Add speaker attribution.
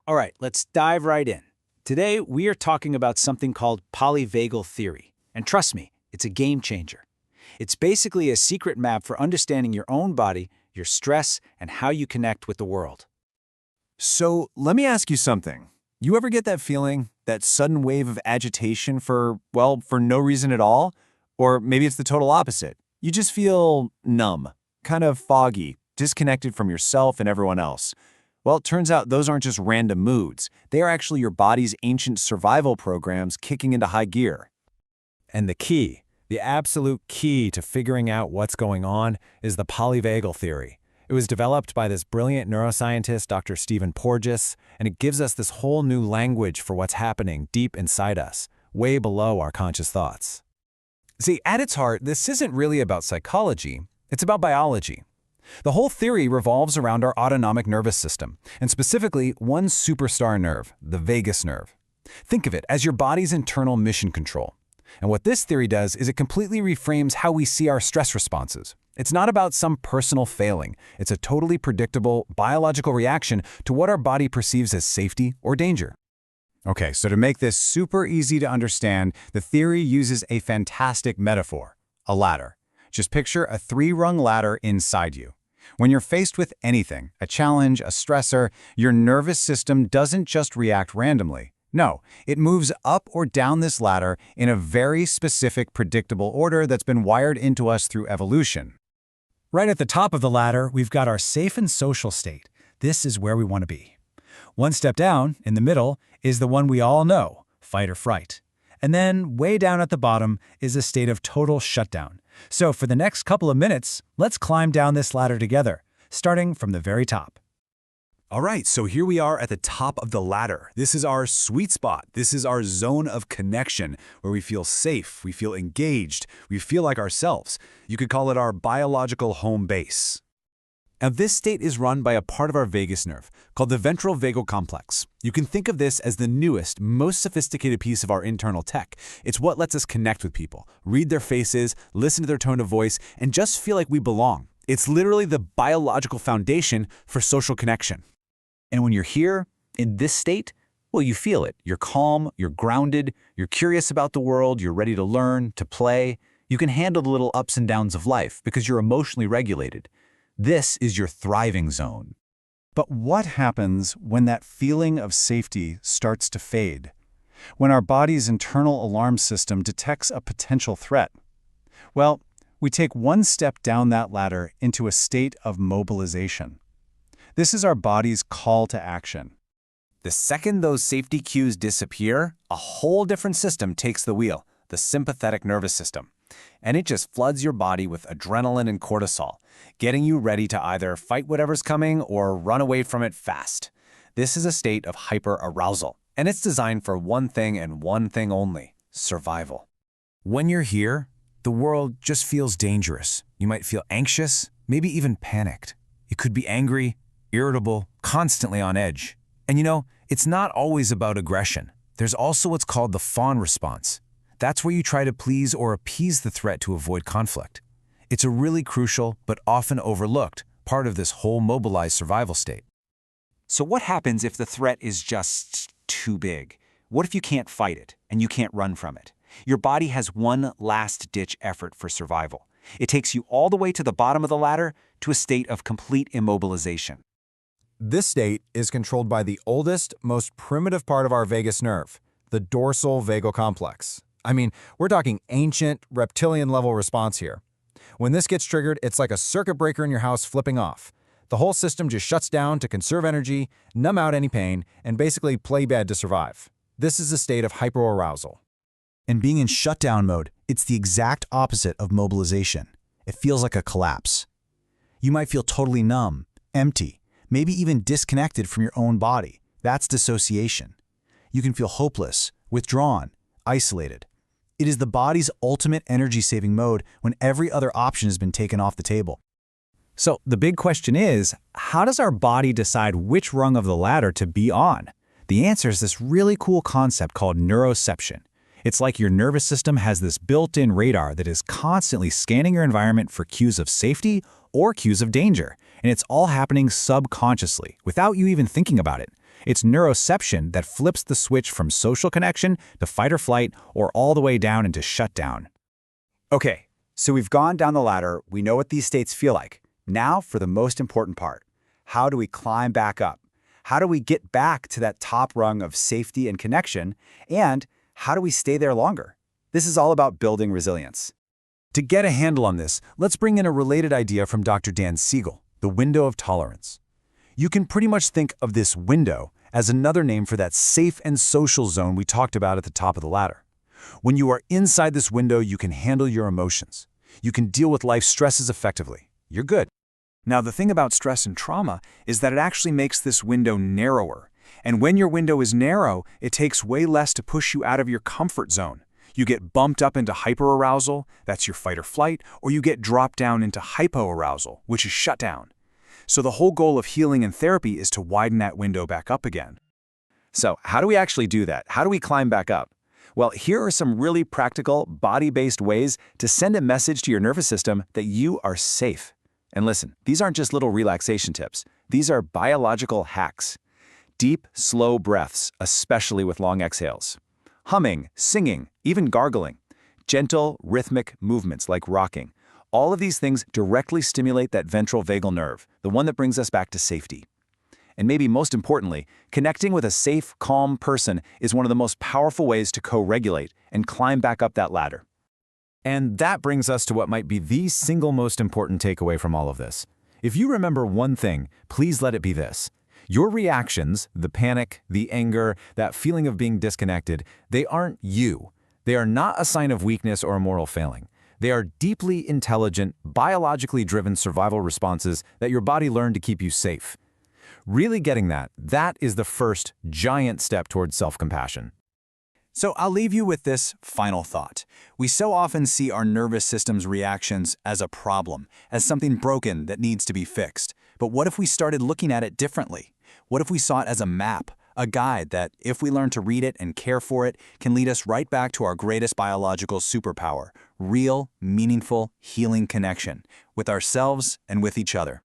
Speaker 1: All right, let's dive right in. Today, we are talking about something called polyvagal theory. And trust me, it's a game changer. It's basically a secret map for understanding your own body, your stress, and how you connect with the world.
Speaker 2: So let me ask you something. You ever get that feeling, that sudden wave of agitation for no reason at all? Or maybe it's the total opposite. You just feel numb, kind of foggy, disconnected from yourself and everyone else. Well, it turns out those aren't just random moods. They are actually your body's ancient survival programs kicking into high gear.
Speaker 3: And the absolute key to figuring out what's going on is the polyvagal theory. It was developed by this brilliant neuroscientist, Dr. Stephen Porges, and it gives us this whole new language for what's happening deep inside us, way below our conscious thoughts. See, at its heart, this isn't really about psychology, it's about biology. The whole theory revolves around our autonomic nervous system, and specifically one superstar nerve, the vagus nerve. Think of it as your body's internal mission control. And what this theory does is it completely reframes how we see our stress responses. It's not about some personal failing. It's a totally predictable, biological reaction to what our body perceives as safety or danger.
Speaker 2: Okay, so to make this super easy to understand, the theory uses a fantastic metaphor, a ladder. Just picture a three-rung ladder inside you. When you're faced with anything, a challenge, a stressor, your nervous system doesn't just react randomly. No, it moves up or down this ladder in a very specific, predictable order that's been wired into us through evolution.
Speaker 4: Right at the top of the ladder, we've got our safe and social state. This is where we want to be. One step down, in the middle, is the one we all know, fight or fright. And then, way down at the bottom, is a state of total shutdown. So for the next couple of minutes, let's climb down this ladder together, starting from the very top.
Speaker 2: All right, so here we are at the top of the ladder. This is our sweet spot. This is our zone of connection, where we feel safe, we feel engaged, we feel like ourselves. You could call it our biological home base. Now, this state is run by a part of our vagus nerve called the ventral vagal complex. You can think of this as the newest, most sophisticated piece of our internal tech. It's what lets us connect with people, read their faces, listen to their tone of voice, and just feel like we belong. It's literally the biological foundation for social connection.
Speaker 5: And when you're here, in this state, well, you feel it. You're calm, you're grounded, you're curious about the world, you're ready to learn, to play. You can handle the little ups and downs of life because you're emotionally regulated. This is your thriving zone.
Speaker 2: But what happens when that feeling of safety starts to fade? When our body's internal alarm system detects a potential threat? Well, we take one step down that ladder into a state of mobilization. This is our body's call to action.
Speaker 3: The second those safety cues disappear, a whole different system takes the wheel, the sympathetic nervous system. And it just floods your body with adrenaline and cortisol, getting you ready to either fight whatever's coming or run away from it fast. This is a state of hyperarousal, and it's designed for one thing and one thing only: survival. When you're here, the world just feels dangerous. You might feel anxious, maybe even panicked. You could be angry, irritable, constantly on edge. And it's not always about aggression. There's also what's called the fawn response. That's where you try to please or appease the threat to avoid conflict. It's a really crucial, but often overlooked, part of this whole mobilized survival state.
Speaker 5: So what happens if the threat is just too big? What if you can't fight it and you can't run from it? Your body has one last-ditch effort for survival. It takes you all the way to the bottom of the ladder to a state of complete immobilization.
Speaker 3: This state is controlled by the oldest, most primitive part of our vagus nerve, the dorsal vagal complex. I mean, we're talking ancient, reptilian-level response here. When this gets triggered, it's like a circuit breaker in your house flipping off. The whole system just shuts down to conserve energy, numb out any pain, and basically play dead to survive. This is a state of hyperarousal.
Speaker 6: And being in shutdown mode, it's the exact opposite of mobilization. It feels like a collapse. You might feel totally numb, empty, maybe even disconnected from your own body. That's dissociation. You can feel hopeless, withdrawn, isolated. It is the body's ultimate energy-saving mode when every other option has been taken off the table.
Speaker 4: So the big question is, how does our body decide which rung of the ladder to be on? The answer is this really cool concept called neuroception. It's like your nervous system has this built-in radar that is constantly scanning your environment for cues of safety or cues of danger, and it's all happening subconsciously, without you even thinking about it. It's neuroception that flips the switch from social connection to fight or flight or all the way down into shutdown.
Speaker 1: Okay, so we've gone down the ladder, we know what these states feel like. Now for the most important part. How do we climb back up? How do we get back to that top rung of safety and connection? And how do we stay there longer? This is all about building resilience.
Speaker 2: To get a handle on this, let's bring in a related idea from Dr. Dan Siegel, the window of tolerance. You can pretty much think of this window as another name for that safe and social zone we talked about at the top of the ladder. When you are inside this window, you can handle your emotions. You can deal with life's stresses effectively. You're good.
Speaker 5: Now, the thing about stress and trauma is that it actually makes this window narrower. And when your window is narrow, it takes way less to push you out of your comfort zone. You get bumped up into hyperarousal, that's your fight or flight, or you get dropped down into hypoarousal, which is shutdown. So the whole goal of healing and therapy is to widen that window back up again.
Speaker 3: So how do we actually do that? How do we climb back up? Well, here are some really practical, body-based ways to send a message to your nervous system that you are safe. And listen, these aren't just little relaxation tips. These are biological hacks. Deep, slow breaths, especially with long exhales. Humming, singing, even gargling. Gentle, rhythmic movements like rocking. All of these things directly stimulate that ventral vagal nerve, the one that brings us back to safety. And maybe most importantly, connecting with a safe, calm person is one of the most powerful ways to co-regulate and climb back up that ladder. And that brings us to what might be the single most important takeaway from all of this. If you remember one thing, please let it be this. Your reactions, the panic, the anger, that feeling of being disconnected, they aren't you. They are not a sign of weakness or a moral failing. They are deeply intelligent, biologically driven survival responses that your body learned to keep you safe. Really getting that is the first giant step towards self-compassion.
Speaker 1: So I'll leave you with this final thought. We so often see our nervous system's reactions as a problem, as something broken that needs to be fixed. But what if we started looking at it differently? What if we saw it as a map, a guide that, if we learn to read it and care for it, can lead us right back to our greatest biological superpower, real, meaningful, healing connection with ourselves and with each other?